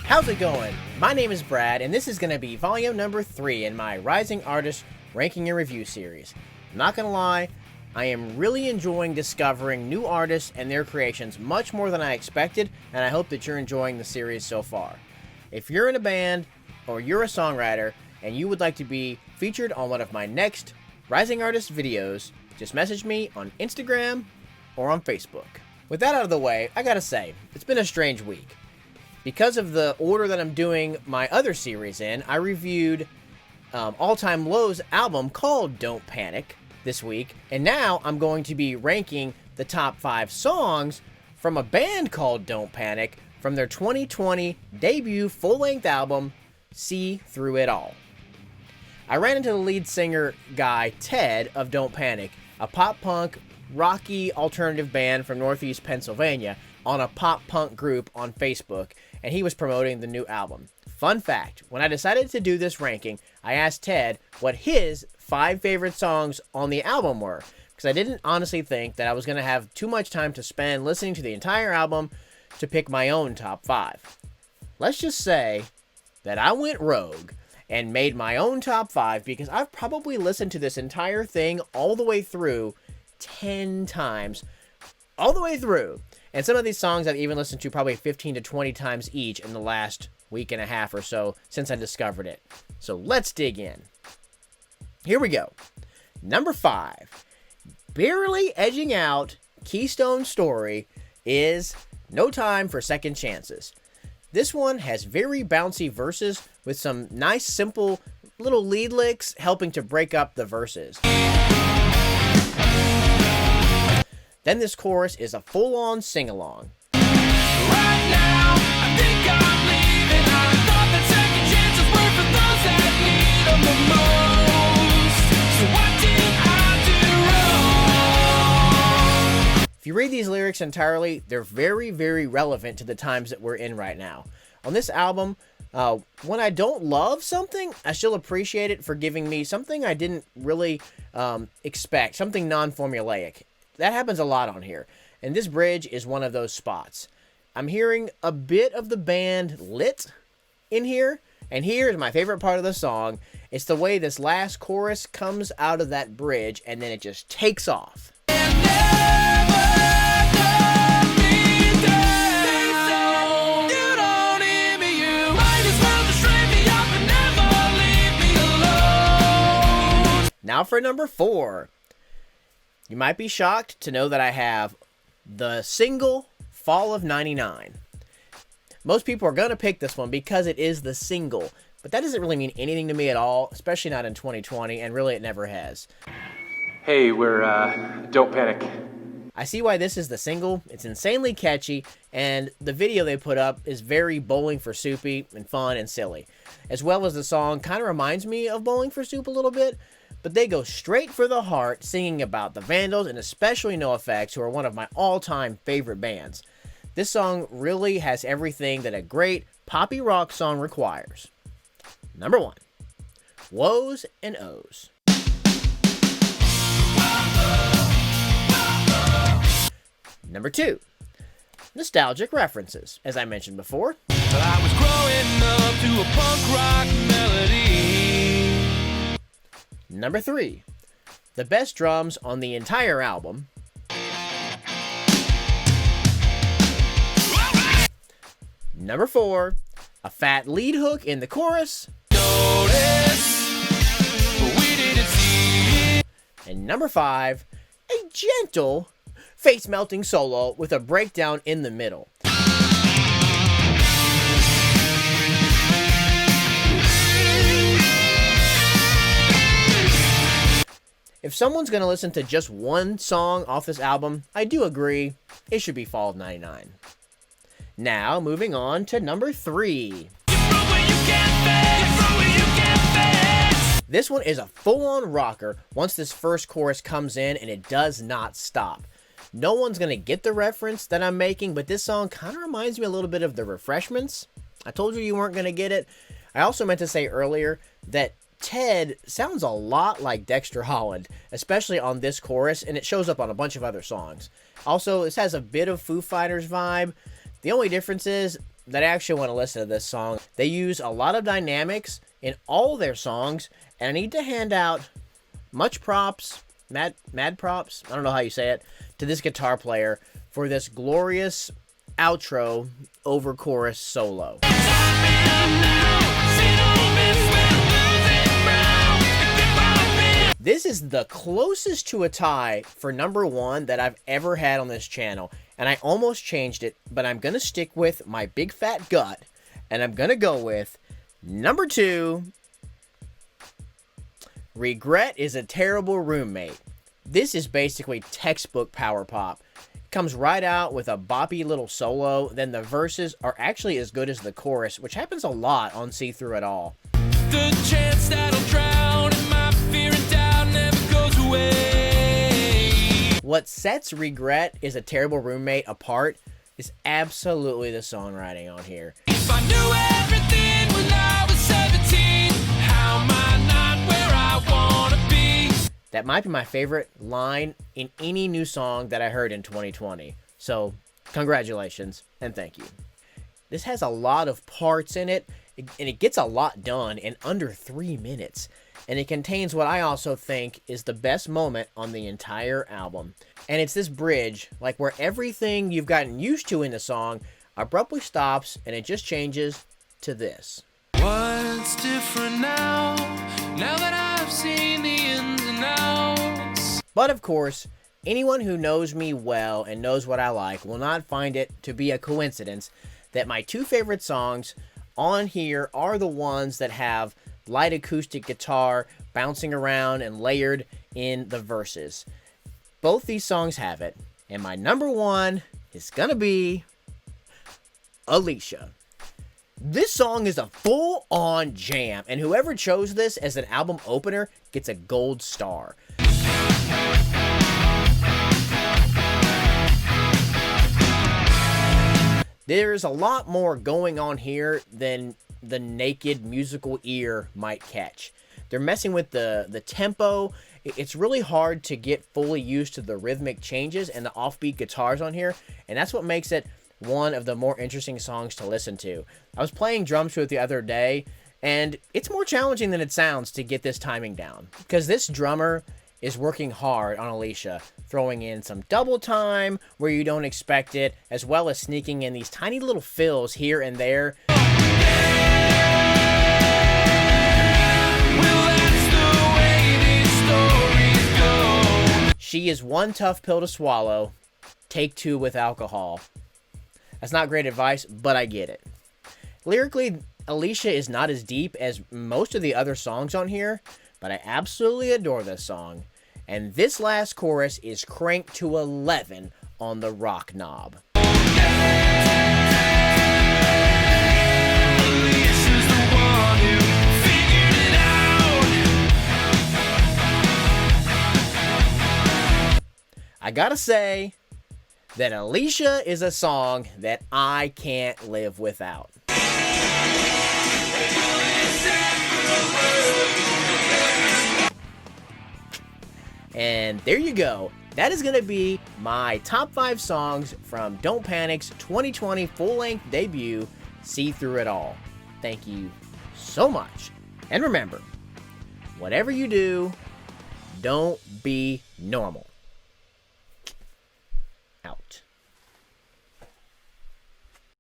How's it going? My name is Brad, and this is going to be volume number 3 in my Rising Artist Ranking and Review series. I'm not going to lie, I am really enjoying discovering new artists and their creations much more than I expected, and I hope that you're enjoying the series so far. If you're in a band, or you're a songwriter, and you would like to be featured on one of my next Rising Artist videos, just message me on Instagram or on Facebook. With that out of the way, I gotta say, it's been a strange week. Because of the order that I'm doing my other series in, I reviewed All Time Low's album called Don't Panic this week, and now I'm going to be ranking the top 5 songs from a band called Don't Panic from their 2020 debut full-length album, See Through It All. I ran into the lead singer guy, Ted, of Don't Panic, a pop-punk, rocky alternative band from Northeast Pennsylvania, on a pop-punk group on Facebook, and he was promoting the new album. Fun fact, when I decided to do this ranking, I asked Ted what his 5 favorite songs on the album were, because I didn't honestly think that I was going to have too much time to spend listening to the entire album to pick my own top 5. Let's just say that I went rogue and made my own top 5 because I've probably listened to this entire thing all the way through 10 times. All the way through. And some of these songs I've even listened to probably 15 to 20 times each in the last week and a half or so since I discovered it. So let's dig in. Here we go. Number 5. Barely edging out Keystone Story is No Time for Second Chances. This one has very bouncy verses with some nice, simple little lead licks helping to break up the verses. Then this chorus is a full-on sing-along. Right now, I think I'm leaving. I thought that second chances were for those that need them the most. So what did I do wrong? If you read these lyrics entirely, they're very, very relevant to the times that we're in right now. On this album, when I don't love something, I still appreciate it for giving me something I didn't really expect, something non-formulaic. That happens a lot on here, and this bridge is one of those spots. I'm hearing a bit of the band Lit in here, and here is my favorite part of the song. It's the way this last chorus comes out of that bridge, and then it just takes off. Now for number 4. You might be shocked to know that I have the single Fall of 99. Most people are going to pick this one because it is the single, but that doesn't really mean anything to me at all, especially not in 2020, and really it never has. Hey, we're Don't Panic. I see why this is the single. It's insanely catchy, and the video they put up is very Bowling for Soupy and fun and silly. As well as the song kind of reminds me of Bowling for Soup a little bit, but they go straight for the heart, singing about the Vandals and especially NoFX, who are one of my all-time favorite bands. This song really has everything that a great poppy rock song requires. Number 1. Woes and O's. Number 2. Nostalgic references, as I mentioned before. But I was growing up to a punk rock melody. Number 3. The best drums on the entire album. Number 4. A fat lead hook in the chorus. And number 5. A gentle, face-melting solo with a breakdown in the middle. If someone's going to listen to just one song off this album, I do agree, it should be Fall of 99. Now, moving on to number 3. This one is a full-on rocker once this first chorus comes in, and it does not stop. No one's going to get the reference that I'm making, but this song kind of reminds me a little bit of The Refreshments. I told you weren't going to get it. I also meant to say earlier that Ted sounds a lot like Dexter Holland, especially on this chorus, and it shows up on a bunch of other songs. Also, this has a bit of Foo Fighters vibe. The only difference is that actually want to listen to this song. They use a lot of dynamics in all their songs, and I need to hand out much props, mad props, I don't know how you say it, to this guitar player for this glorious outro over chorus solo. This is the closest to a tie for number 1 that I've ever had on this channel, and I almost changed it, but I'm going to stick with my big fat gut, and I'm going to go with number 2, Regret is a Terrible Roommate. This is basically textbook power pop. It comes right out with a boppy little solo, then the verses are actually as good as the chorus, which happens a lot on See Through It All. The chance that I'll drown in my fear and doubt never goes away. What sets Regret is a Terrible Roommate apart is absolutely the songwriting on here. If I knew everything when I was 17, how am I not where I wanna be? That might be my favorite line in any new song that I heard in 2020. So, congratulations and thank you. This has a lot of parts in it, and it gets a lot done in under 3 minutes. And it contains what I also think is the best moment on the entire album. And it's this bridge, like where everything you've gotten used to in the song abruptly stops and it just changes to this. What's different now that I've seen the ins and outs? But of course, anyone who knows me well and knows what I like will not find it to be a coincidence that my 2 favorite songs on here are the ones that have light acoustic guitar bouncing around and layered in the verses. Both these songs have it, and my number 1 is gonna be Alicia. This song is a full-on jam, and whoever chose this as an album opener gets a gold star. There's a lot more going on here than the naked musical ear might catch. They're messing with the tempo. It's really hard to get fully used to the rhythmic changes and the offbeat guitars on here, and that's what makes it one of the more interesting songs to listen to. I was playing drums to it the other day, and it's more challenging than it sounds to get this timing down, because this drummer is working hard on Alicia, throwing in some double time where you don't expect it, as well as sneaking in these tiny little fills here and there. She is one tough pill to swallow. Take 2 with alcohol. That's not great advice, but I get it. Lyrically, Alicia is not as deep as most of the other songs on here, but I absolutely adore this song. And this last chorus is cranked to 11 on the rock knob. I gotta say that Alicia is a song that I can't live without. And there you go. That is going to be my top 5 songs from Don't Panic's 2020 full-length debut, See Through It All. Thank you so much. And remember, whatever you do, don't be normal.